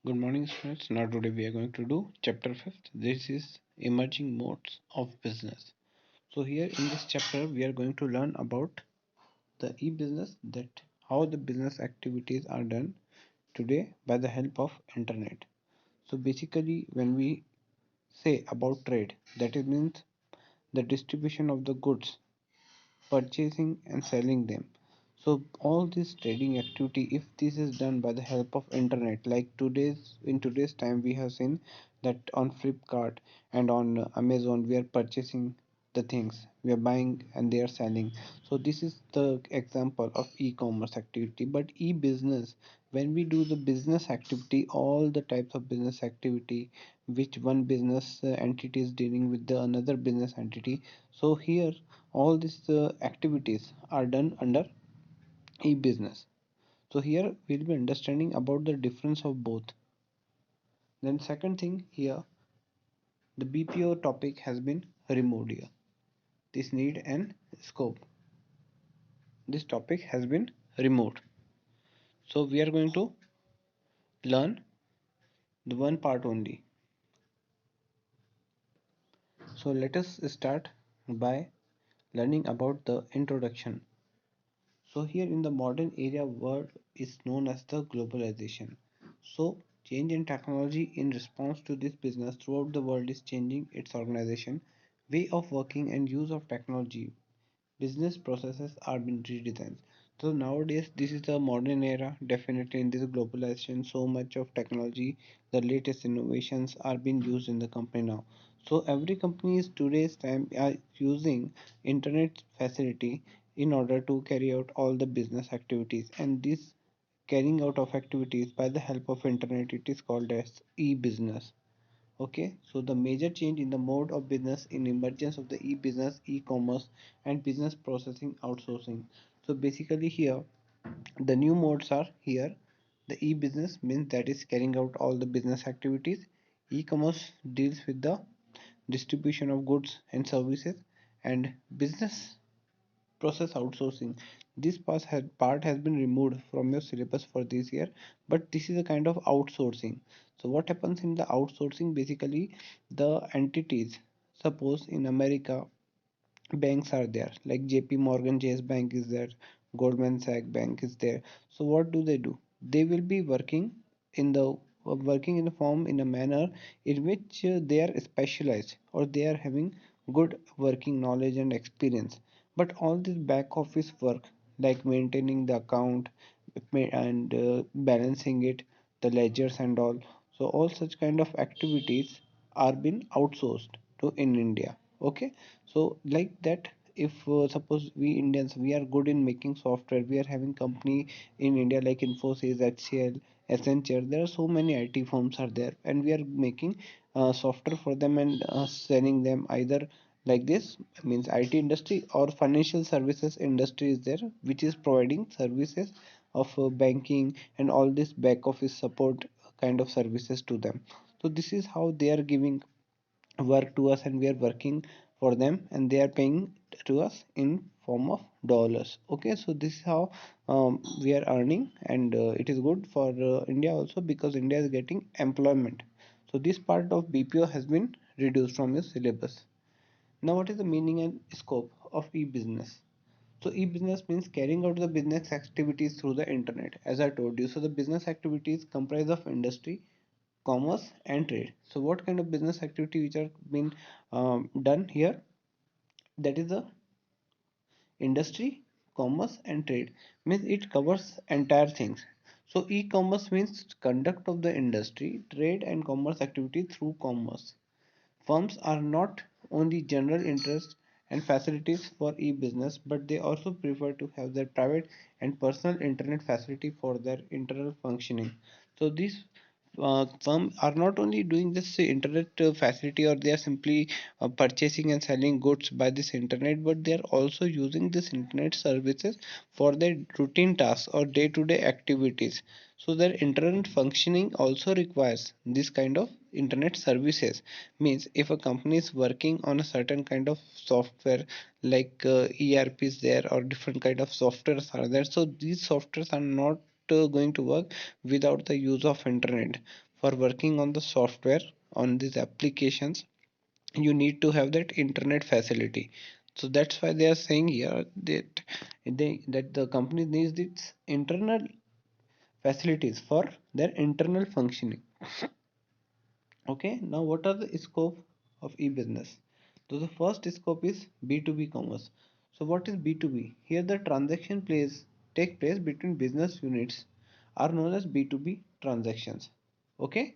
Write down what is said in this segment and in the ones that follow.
Good morning, students. Now, today we are going to do chapter 5th. This is emerging modes of business. So, here in this chapter, we are going to learn about the e business, that how the business activities are done today by the help of internet. So, basically, when we say about trade, that it means the distribution of the goods, purchasing and selling them. So all this trading activity, if this is done by the help of internet, like today's time, we have seen that on Flipkart and on Amazon we are purchasing the things, we are buying and they are selling. So this is the example of e-commerce activity. But e-business, when we do the business activity, all the types of business activity which one business entity is dealing with the another business entity, so here all these activities are done under e-business. So here we'll be understanding about the difference of both. Then second thing here, the BPO topic has been removed here. This need and scope, this topic has been removed. So we are going to learn the one part only. So let us start by learning about the introduction. So here in the modern area world is known as the globalization. So change in technology in response to this business throughout the world is changing its organization, way of working and use of technology. Business processes are being redesigned. So nowadays this is the modern era. Definitely in this globalization, so much of technology, the latest innovations are being used in the company now. So every company is today's time are using internet facility in order to carry out all the business activities, and this carrying out of activities by the help of internet, it is called as e-business. Okay, so the major change in the mode of business in emergence of the e-business, e-commerce and business processing outsourcing. So basically here the new modes are here. The e-business means that is carrying out all the business activities. E-commerce deals with the distribution of goods and services, and business process outsourcing, this part has been removed from your syllabus for this year, but this is a kind of outsourcing. So what happens in the outsourcing, basically the entities, suppose in America banks are there, like JP Morgan Chase Bank is there, Goldman Sachs Bank is there. So what do? They will be working in a form, in a manner in which they are specialized or they are having good working knowledge and experience. But all this back office work, like maintaining the account and balancing it, the ledgers and all, so all such kind of activities are being outsourced to in India. Okay, so like that, if suppose we Indians, we are good in making software, we are having company in India like Infosys, HCL, Accenture, there are so many IT firms are there, and we are making software for them and selling them either like this, means IT industry or financial services industry is there, which is providing services of banking and all this back office support kind of services to them. So this is how they are giving work to us, and we are working for them and they are paying to us in form of dollars. Okay, so this is how we are earning, and it is good for India also, because India is getting employment. So this part of BPO has been reduced from your syllabus. Now what is the meaning and scope of e-business? So e-business means carrying out the business activities through the internet, as I told you. So the business activities comprise of industry, commerce and trade. So what kind of business activity which are being done here? That is the industry, commerce and trade. Means it covers entire things. So e-commerce means conduct of the industry, trade and commerce activity through commerce. Firms are not only general interest and facilities for e-business, but they also prefer to have their private and personal internet facility for their internal functioning. So these firms are not only doing this internet facility, or they are simply purchasing and selling goods by this internet, but they are also using this internet services for their routine tasks or day-to-day activities. So their internet functioning also requires this kind of internet services. Means if a company is working on a certain kind of software, like ERP is there or different kind of softwares are there, so these softwares are not going to work without the use of internet. for working on the software on these applications, you need to have that internet facility. So that's why they are saying here that the company needs its internal facilities for their internal functioning. Okay, now what are the scope of e-business? So the first scope is B2B commerce. So what is B2B? Here the transaction take place between business units are known as B2B transactions. Okay,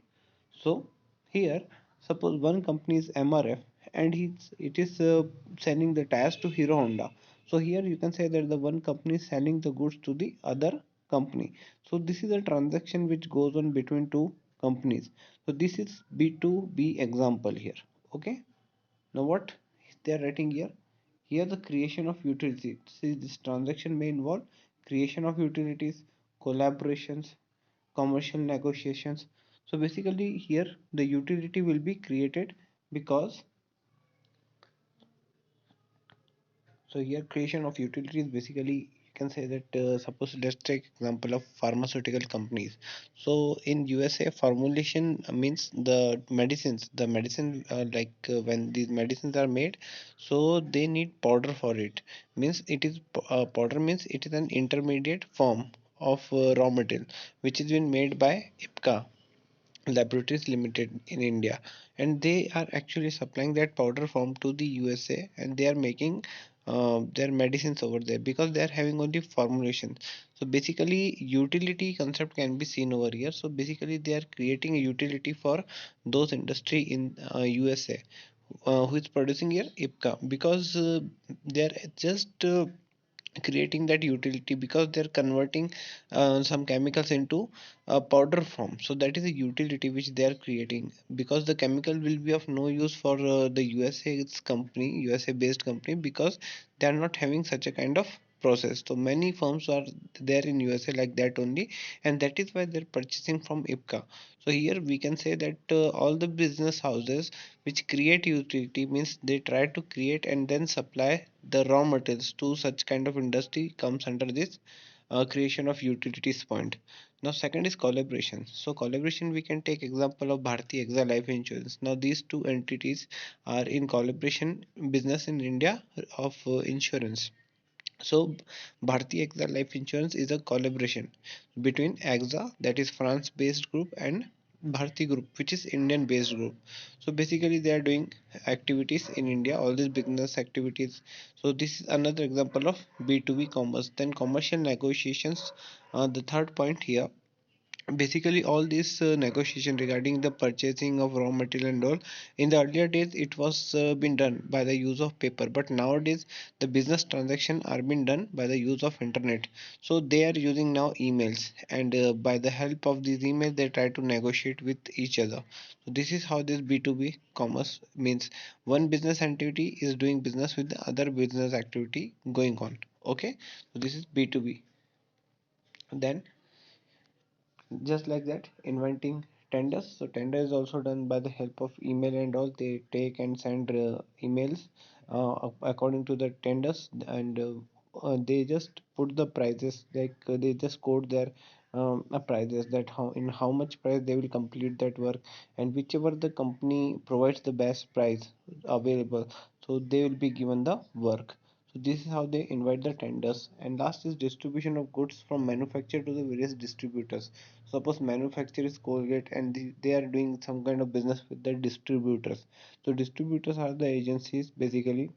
so here suppose one company is MRF and it is selling the tires to Hero Honda. So here you can say that the one company is selling the goods to the other company. So this is a transaction which goes on between two companies. So this is B2B example here. Okay. Now what they are writing here? Here the creation of utilities. See, this transaction may involve creation of utilities, collaborations, commercial negotiations. So basically here the utility will be created because so here creation of utilities basically you can say that suppose let's take example of pharmaceutical companies. So in USA formulation means the medicine when these medicines are made, so they need powder for it. Means it is powder means it is an intermediate form of raw material which is been made by IPCA Laboratories Limited in India, and they are actually supplying that powder form to the USA, and they are making their medicines over there because they are having only formulation. So basically, utility concept can be seen over here. So basically, they are creating a utility for those industry in USA who is producing here IPCA because they are just creating that utility because they're converting some chemicals into a powder form. So that is a utility which they are creating because the chemical will be of no use for the USA based company because they are not having such a kind of process. So many firms are there in USA like that only, and that is why they're purchasing from IPCA. So here we can say that all the business houses which create utility means they try to create and then supply the raw materials to such kind of industry comes under this creation of utilities point. Now second is collaboration. So collaboration we can take example of Bharti Exa Life Insurance. Now these two entities are in collaboration business in India of insurance. So Bharti AXA Life Insurance is a collaboration between AXA, that is France-based group, and Bharti Group, which is Indian-based group. So basically, they are doing activities in India, all these business activities. So this is another example of B2B commerce. Then commercial negotiations. The third point here, basically all this negotiation regarding the purchasing of raw material and all, in the earlier days it was been done by the use of paper, but nowadays the business transaction are being done by the use of internet. So they are using now emails, and by the help of these emails they try to negotiate with each other. So this is how this B2B commerce means one business activity is doing business with the other business activity going on. Okay, so this is B2B. Then just like that, inventing tenders. So tender is also done by the help of email and all. They take and send emails according to the tenders, and they just put the prices, like they just quote their prices, that how much price they will complete that work, and whichever the company provides the best price available, so they will be given the work. So this is how they invite the tenders. And last is distribution of goods from manufacturer to the various distributors. Suppose manufacturer is Colgate and they are doing some kind of business with the distributors. So distributors are the agencies basically,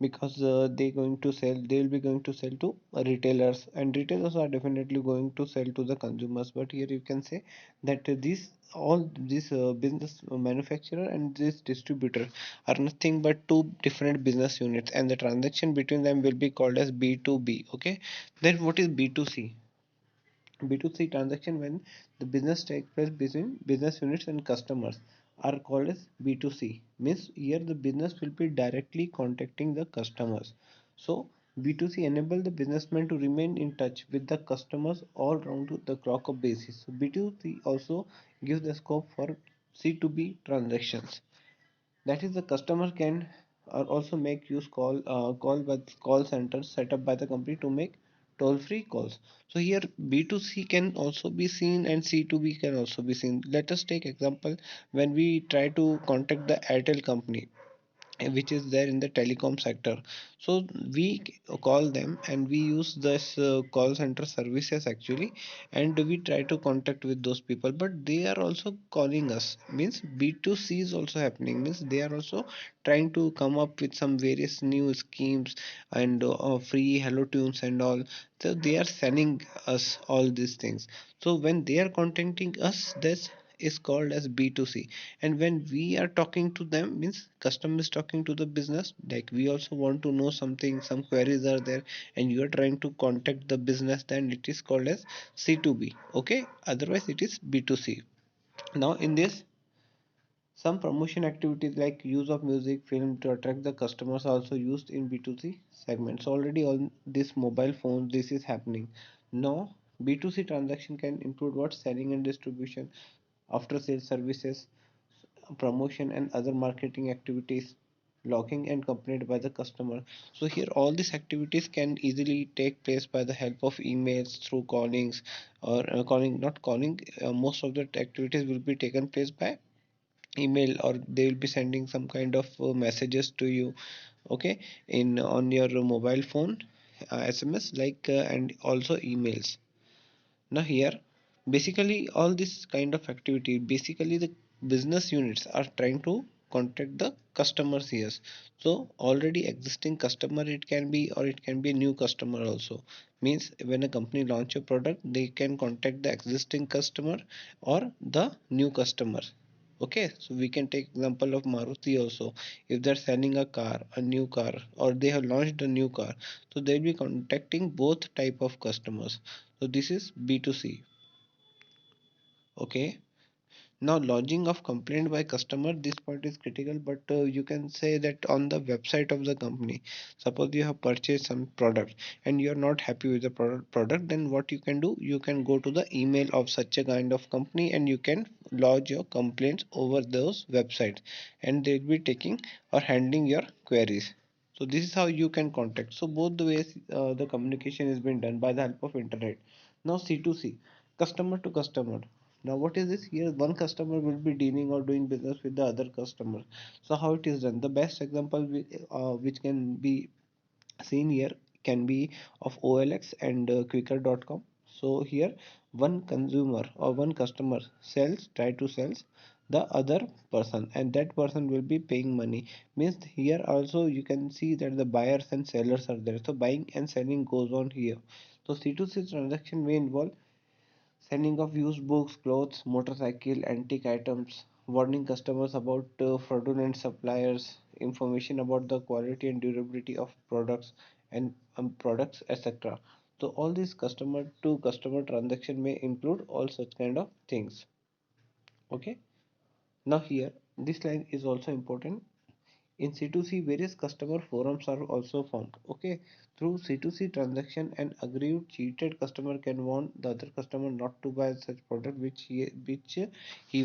because they will be going to sell to retailers, and retailers are definitely going to sell to the consumers. But here you can say that these all these business manufacturer and this distributor are nothing but two different business units, and the transaction between them will be called as B2B. Okay, then what is B2C? B2C transaction, when the business takes place between business units and customers, are called as B2C. Means here the business will be directly contacting the customers. So B2C enable the businessman to remain in touch with the customers all round the clock of basis. So B2C also gives the scope for C2B transactions. That is, the customer can also make use call by call centers set up by the company to make toll-free calls. So here B2C can also be seen and C2B can also be seen. Let us take example when we try to contact the Airtel company, which is there in the telecom sector. So we call them and we use this call center services actually, and we try to contact with those people, but they are also calling us, means B2C is also happening, means they are also trying to come up with some various new schemes and free hello tunes and all. So they are sending us all these things. So when they are contacting us, this is called as B2C. And when we are talking to them, means customer is talking to the business, like we also want to know something, some queries are there, and you are trying to contact the business, then it is called as C2B. Okay, otherwise it is B2C. Now in this, some promotion activities like use of music, film to attract the customers are also used in B2C segments. Already on this mobile phone, this is happening. Now B2C transaction can include what, selling and distribution, after sales services, promotion and other marketing activities, logging and completed by the customer. So here all these activities can easily take place by the help of emails, through callings, or calling, not calling, most of the activities will be taken place by email, or they will be sending some kind of messages to you, okay, in on your mobile phone, SMS, like and also emails. Now here, basically all this kind of activity, basically the business units are trying to contact the customers here. So already existing customer it can be, or it can be a new customer also. Means when a company launch a product, they can contact the existing customer or the new customer. Okay, so we can take example of Maruti also. If they're selling a car, a new car, or they have launched a new car, so they'll be contacting both type of customers. So this is B2C. Okay. Now lodging of complaint by customer, this point is critical, but you can say that on the website of the company, suppose you have purchased some product and you are not happy with the product, then what you can do, you can go to the email of such a kind of company and you can lodge your complaints over those websites, and they'll be taking or handling your queries. So this is how you can contact. So both the ways the communication is being done by the help of internet. Now C2C, customer to customer. Now what is this? Here one customer will be dealing or doing business with the other customer. So how it is done? The best example which can be seen here can be of OLX and Quicker.com. So here one consumer or one customer try to sells the other person, and that person will be paying money. Means here also you can see that the buyers and sellers are there. So buying and selling goes on here. So C2C transaction may involve sending of used books, clothes, motorcycle, antique items, warning customers about fraudulent suppliers, information about the quality and durability of products and products, etc. So all these customer to customer transaction may include all such kind of things. Okay. Now here this line is also important. In C2C, various customer forums are also formed. Okay, through C2C transaction, an aggrieved cheated customer can warn the other customer not to buy such product which he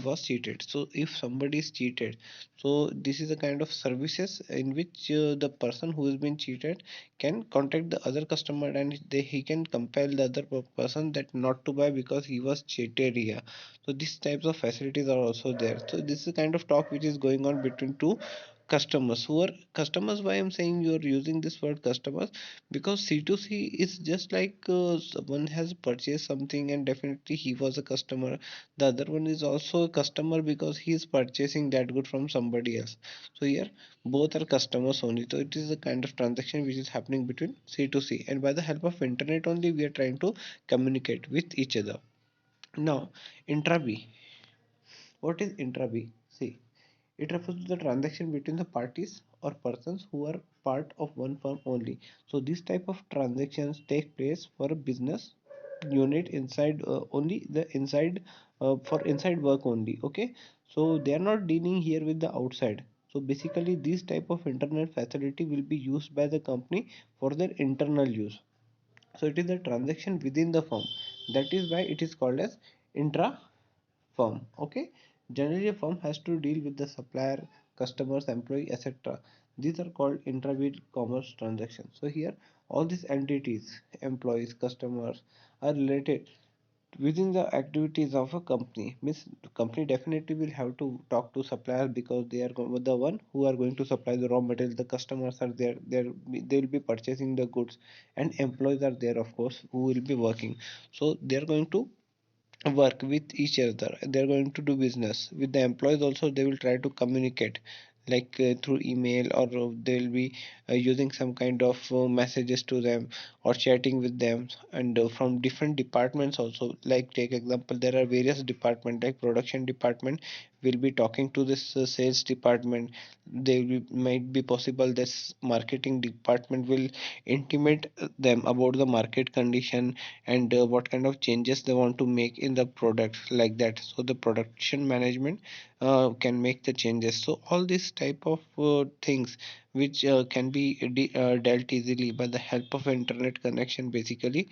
was cheated. So if somebody is cheated, so this is a kind of services in which the person who has been cheated can contact the other customer, and he can compel the other person that not to buy because he was cheated here. So these types of facilities are also there. So this is a kind of talk which is going on between two customers. Who are customers? Why I'm saying you're using this word customers, because C2C is just like someone has purchased something and definitely he was a customer. The other one is also a customer because he is purchasing that good from somebody else. So here both are customers only. So it is a kind of transaction which is happening between C2C, and by the help of internet only we are trying to communicate with each other. Now intra B. What is intra B? See, it refers to the transaction between the parties or persons who are part of one firm only. So this type of transactions take place for a business unit inside only the inside for inside work only. Okay, so they are not dealing here with the outside. So basically this type of internet facility will be used by the company for their internal use. So it is a transaction within the firm. That is why it is called as intra firm. Okay, generally a firm has to deal with the supplier, customers, employee, etc. These are called intra-bid commerce transactions. So here All these entities, employees, customers, are related within the activities of a company. Means the company definitely will have to talk to suppliers because they are the one who are going to supply the raw material. The customers are there, they will be purchasing the goods, and employees are there, of course, who will be working. So they are going to work with each other, they're going to do business with the employees. Also they will try to communicate like through email, or they'll be using some kind of messages to them or chatting with them. And from different departments also, like take example, there are various department like production department will be talking to this sales department. They will, might be possible this marketing department will intimate them about the market condition, and what kind of changes they want to make in the product, like that. So the production management can make the changes. So all these type of things which can be dealt easily by the help of internet connection basically,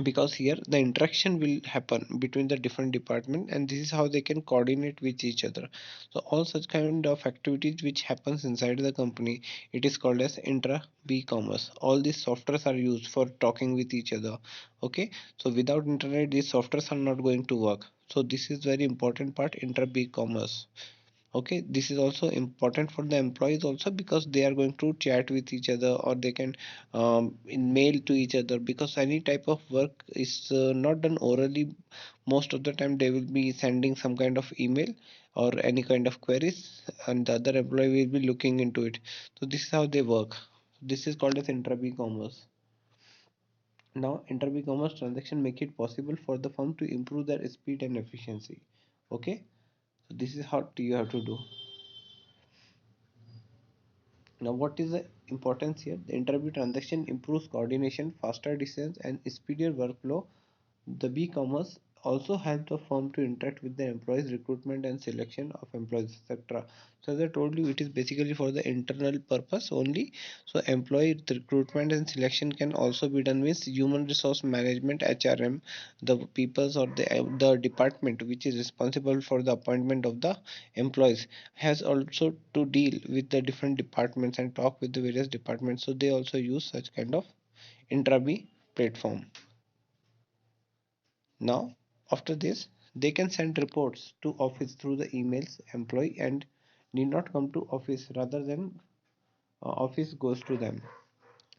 because here the interaction will happen between the different department, and this is how they can coordinate with each other. So all such kind of activities which happens inside the company, it is called as intra b commerce. All these softwares are used for talking with each other. Okay, so without internet these softwares are not going to work. So this is very important part, intra b commerce. Okay, this is also important for the employees also, because they are going to chat with each other, or they can in mail to each other, because any type of work is not done orally. Most of the time they will be sending some kind of email or any kind of queries, and the other employee will be looking into it. So this is how they work. This is called as intra-e-commerce. Now inter-e-commerce transaction make it possible for the firm to improve their speed and efficiency. Okay, so this is how you have to do. Now, what is the importance here? The interview transaction improves coordination, faster decisions, and speedier workflow. The B-commerce also help the firm to interact with the employees, recruitment and selection of employees, etc. So as I told you, it is basically for the internal purpose only. So employee recruitment and selection can also be done with human resource management, HRM, the peoples or the department which is responsible for the appointment of the employees has also to deal with the different departments and talk with the various departments. So they also use such kind of intra-B platform. Now, after this, they can send reports to office through the emails employee and need not come to office, rather than office goes to them.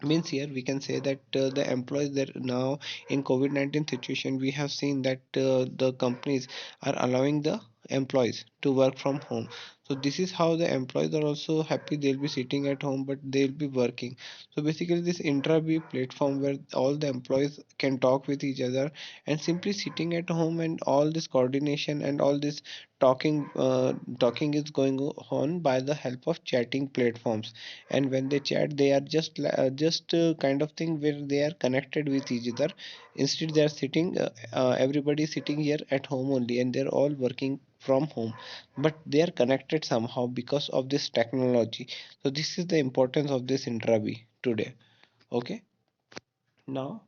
Means here we can say that the employees that now in COVID-19 situation, we have seen that the companies are allowing the employees to work from home. So this is how the employees are also happy, they'll be sitting at home but they'll be working. So basically this intra-B platform where all the employees can talk with each other, and simply sitting at home, and all this coordination and all this talking is going on by the help of chatting platforms. And when they chat, they are just kind of thing where they are connected with each other. Instead they are sitting everybody sitting here at home only, and they're all working from home, but they are connected somehow because of this technology. So this is the importance of this intra-B today. Okay, now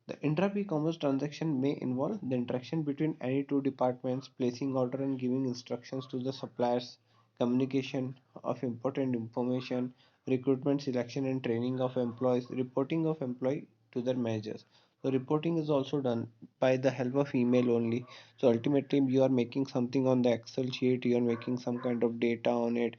the intra-e-commerce transaction may involve the interaction between any two departments, placing order and giving instructions to the suppliers, communication of important information, recruitment, selection and training of employees, reporting of employee to their managers. So reporting is also done by the help of email only. So ultimately you are making something on the Excel sheet, you are making some kind of data on it,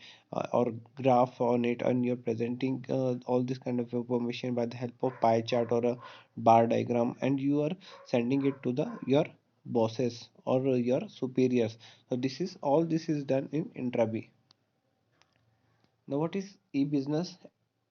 or graph on it, and you're presenting all this kind of information by the help of pie chart or a bar diagram, and you are sending it to the your bosses or your superiors. So this is all, this is done in intra-B. Now what is e-business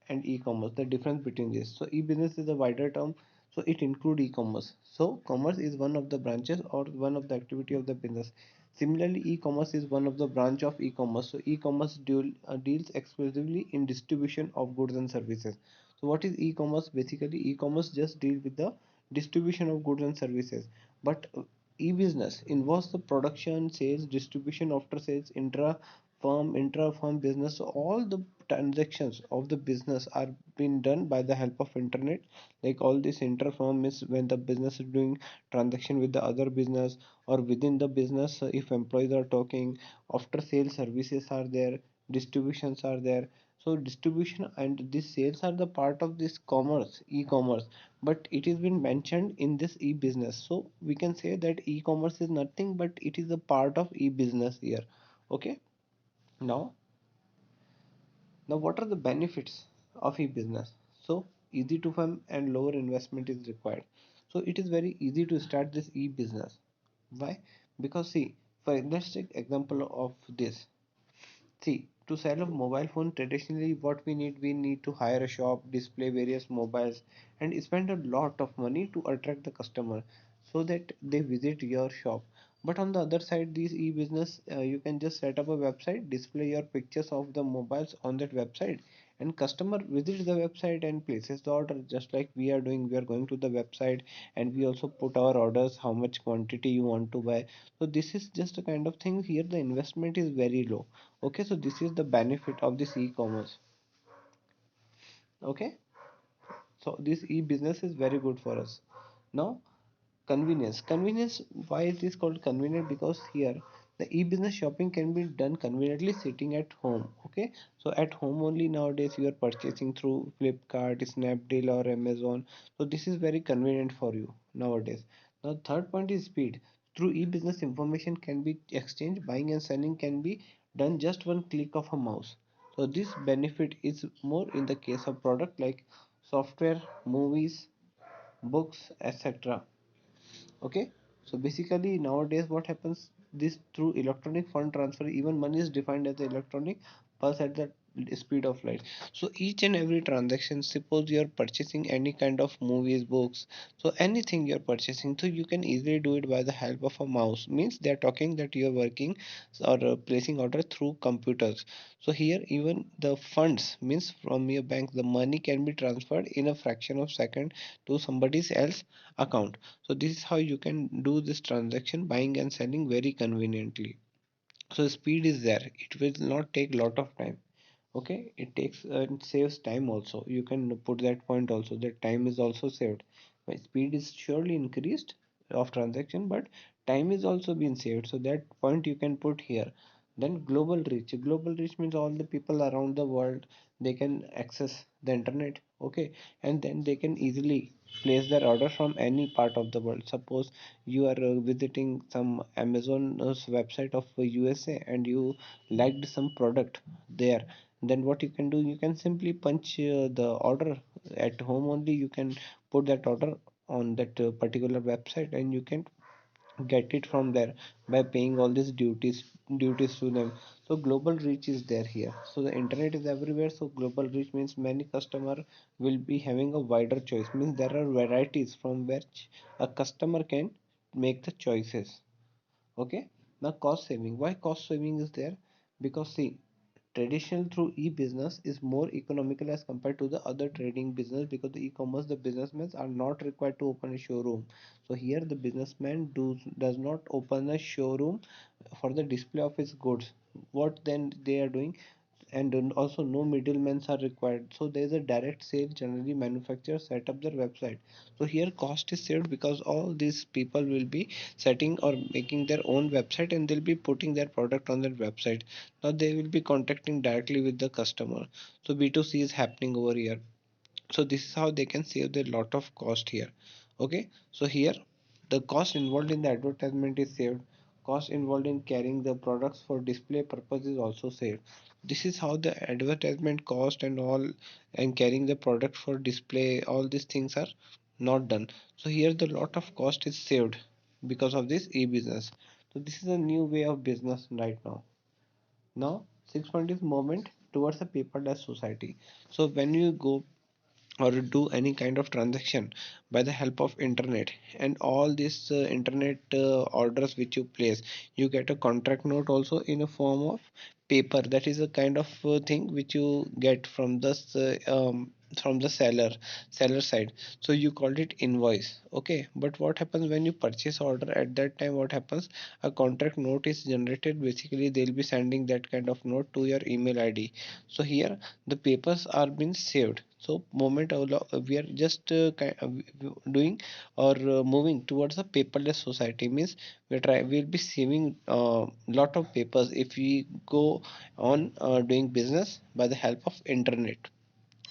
and e-commerce, the difference between this? So e-business is a wider term, so it include e-commerce. So commerce is one of the branches or one of the activity of the business. Similarly, e-commerce is one of the branch of e-commerce. So e-commerce deals exclusively in distribution of goods and services. So what is e-commerce? Basically e-commerce just deal with the distribution of goods and services, but e-business involves the production, sales, distribution, after sales, intra-firm business. So all the transactions of the business are being done by the help of internet. Like all this intra-firm is when the business is doing transaction with the other business, or within the business, if employees are talking, after sales services are there, distributions are there. So distribution and these sales are the part of this commerce, e-commerce, but it is been mentioned in this e-business. So we can say that e-commerce is nothing but it is a part of e-business here. Okay. Now, what are the benefits of e-business? So easy to fund and lower investment is required. So it is very easy to start this e-business. Why? Because see, for let's take example of this. See, to sell a mobile phone traditionally, what we need to hire a shop, display various mobiles, and spend a lot of money to attract the customer so that they visit your shop. But on the other side, these e-business, you can just set up a website, display your pictures of the mobiles on that website, and customer visits the website and places the order just like we are doing. We are going to the website and we also put our orders, how much quantity you want to buy. So this is just a kind of thing here. The investment is very low. Okay, so this is the benefit of this e-commerce. Okay, so this e-business is very good for us. Now, convenience, why it is called convenient? Because here the e-business shopping can be done conveniently sitting at home. Okay, so at home only nowadays you are purchasing through Flipkart, Snapdeal or Amazon. So this is very convenient for you nowadays. Now third point is speed. Through e-business, information can be exchanged, buying and selling can be done just one click of a mouse. So this benefit is more in the case of product like software, movies, books, etc. Okay, so basically nowadays what happens, this through electronic fund transfer, even money is defined as the electronic pulse at the speed of light. So each and every transaction, suppose you are purchasing any kind of movies, books, so anything you are purchasing, so you can easily do it by the help of a mouse. Means they are talking that you are working or placing order through computers. So here even the funds, means from your bank the money can be transferred in a fraction of second to somebody else account. So this is how you can do this transaction, buying and selling very conveniently. So speed is there, it will not take lot of time. Okay, it takes and saves time also. You can put that point also, that time is also saved. My speed is surely increased of transaction, but time is also being saved, so that point you can put here. Then global reach means all the people around the world, they can access the internet. Okay, and then they can easily place their order from any part of the world. Suppose you are visiting some Amazon's website of USA and you liked some product there, then what you can do, you can simply punch the order at home only. You can put that order on that particular website and you can get it from there by paying all these duties to them. So global reach is there here. So the internet is everywhere, so global reach means many customer will be having a wider choice, means there are varieties from which a customer can make the choices. Okay, now cost saving, why cost saving is there? Because see, traditional through e-business is more economical as compared to the other trading business, because the e-commerce, the businessmen are not required to open a showroom. So here the businessman does not open a showroom for the display of his goods. What then they are doing, and then also no middlemen are required, so there is a direct sale. Generally manufacturers set up their website, so here cost is saved because all these people will be setting or making their own website and they'll be putting their product on their website. Now they will be contacting directly with the customer, so B2C is happening over here. So this is how they can save a lot of cost here. Okay, so here the cost involved in the advertisement is saved, cost involved in carrying the products for display purpose is also saved. This is how the advertisement cost and all, and carrying the product for display, all these things are not done. So here the lot of cost is saved because of this e-business. So this is a new way of business right now. Now, sixth point is movement towards a paperless society. So when you go or do any kind of transaction by the help of internet, and all these internet orders which you place, you get a contract note also in a form of paper. That is a kind of thing which you get from this from the seller side, so you called it invoice. Okay, but what happens when you purchase order? At that time, what happens? A contract note is generated. Basically, they'll be sending that kind of note to your email ID. So here the papers are being saved. So moment we are just doing or moving towards a paperless society, means we'll be saving lot of papers if we go on doing business by the help of internet.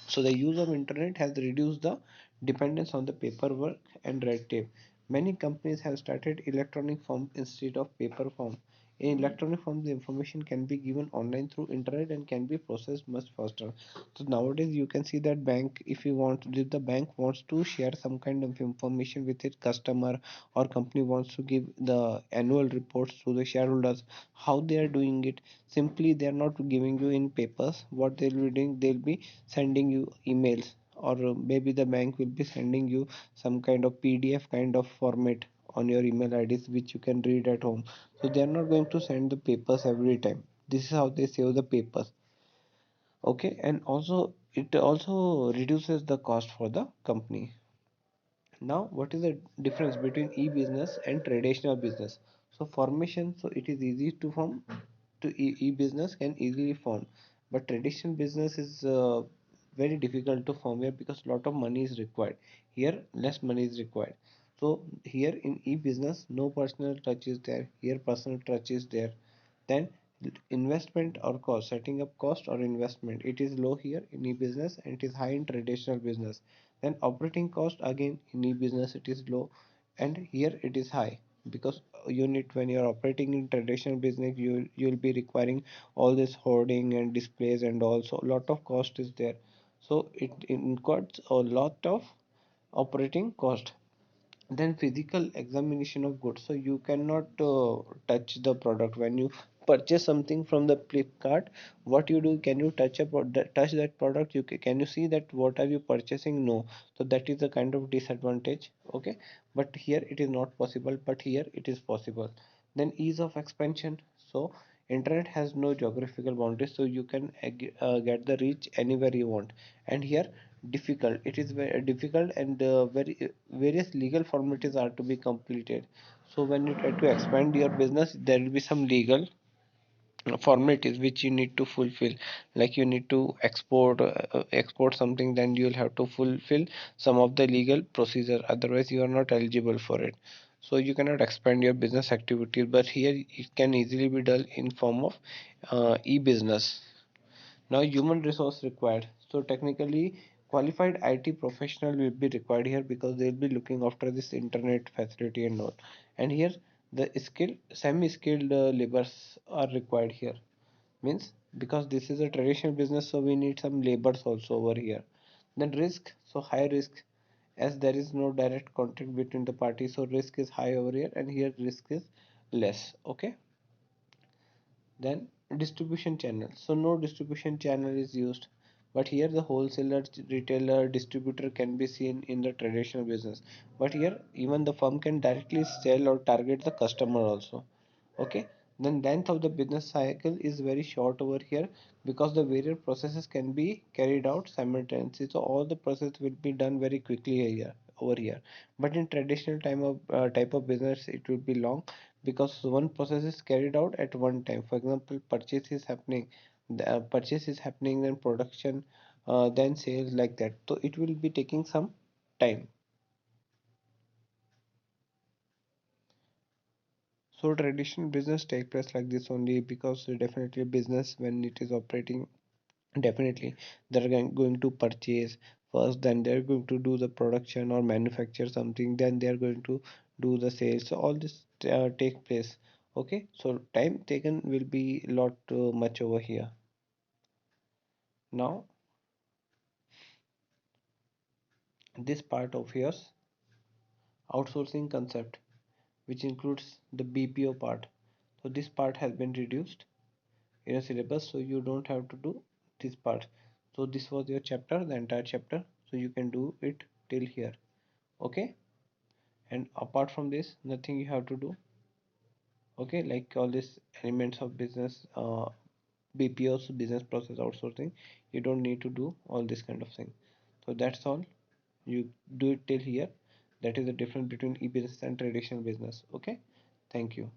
So the use of internet has reduced the dependence on the paperwork and red tape. Many companies have started electronic form instead of paper form. In electronic form, the information can be given online through internet and can be processed much faster. So nowadays, you can see that bank, if the bank wants to share some kind of information with its customer, or company wants to give the annual reports to the shareholders, how they are doing it? Simply, they are not giving you in papers. What they'll be doing, they'll be sending you emails, or maybe the bank will be sending you some kind of PDF kind of format on your email IDs which you can read at home. So they are not going to send the papers every time. This is how they save the papers. Okay, and also it also reduces the cost for the company. Now, what is the difference between e-business and traditional business? So formation, so it is easy to form, to e-business can easily form, but traditional business is very difficult to form here because lot of money is required. Here, less money is required. So here in e-business, no personal touch is there. Here, personal touch is there. Then investment or cost, setting up cost or investment, it is low here in e-business and it is high in traditional business. Then operating cost, again in e-business it is low and here it is high, because when you are operating in traditional business, you'll be requiring all this hoarding and displays, and also a lot of cost is there. So it incurs a lot of operating cost. Then physical examination of goods, so you cannot touch the product when you purchase something from the Flipkart. What you do, can you touch that product? Can you see that what are you purchasing? No. So that is a kind of disadvantage. Okay, but here it is not possible, but here it is possible. Then ease of expansion, so internet has no geographical boundaries, so you can get the reach anywhere you want. And here difficult, it is very difficult, and very various legal formalities are to be completed. So when you try to expand your business, there will be some legal formalities which you need to fulfill, like you need to export something, then you'll have to fulfill some of the legal procedure, otherwise you are not eligible for it. So you cannot expand your business activities, but here it can easily be done in form of e-business. Now, human resource required. So technically, qualified IT professional will be required here because they'll be looking after this internet facility and all. And here, the semi-skilled laborers are required here. Means because this is a traditional business, so we need some laborers also over here. Then risk, so high risk, as there is no direct contact between the parties, so risk is high over here, and here risk is less. Okay. Then distribution channel. So no distribution channel is used. But here the wholesaler, retailer, distributor can be seen in the traditional business. But here even the firm can directly sell or target the customer also. Okay. Then length of the business cycle is very short over here because the various processes can be carried out simultaneously. So all the process will be done very quickly here over here. But in traditional type of business, it will be long because one process is carried out at one time. For example, purchase is happening, then production, then sales, like that. So it will be taking some time. So traditional business take place like this only because definitely business when it is operating, definitely they're going to purchase first, then they're going to do the production or manufacture something, then they're going to do the sales. So all this take place. Okay, so time taken will be lot much over here. Now this part of yours, outsourcing concept, which includes the BPO part. So this part has been reduced in a syllabus, so you don't have to do this part. So this was your chapter, the entire chapter, so you can do it till here. Okay, and apart from this nothing you have to do. Okay, like all these elements of business, BPOs, business process outsourcing, you don't need to do all this kind of thing. So that's all. You do it till here. That is the difference between e-business and traditional business. Okay. Thank you.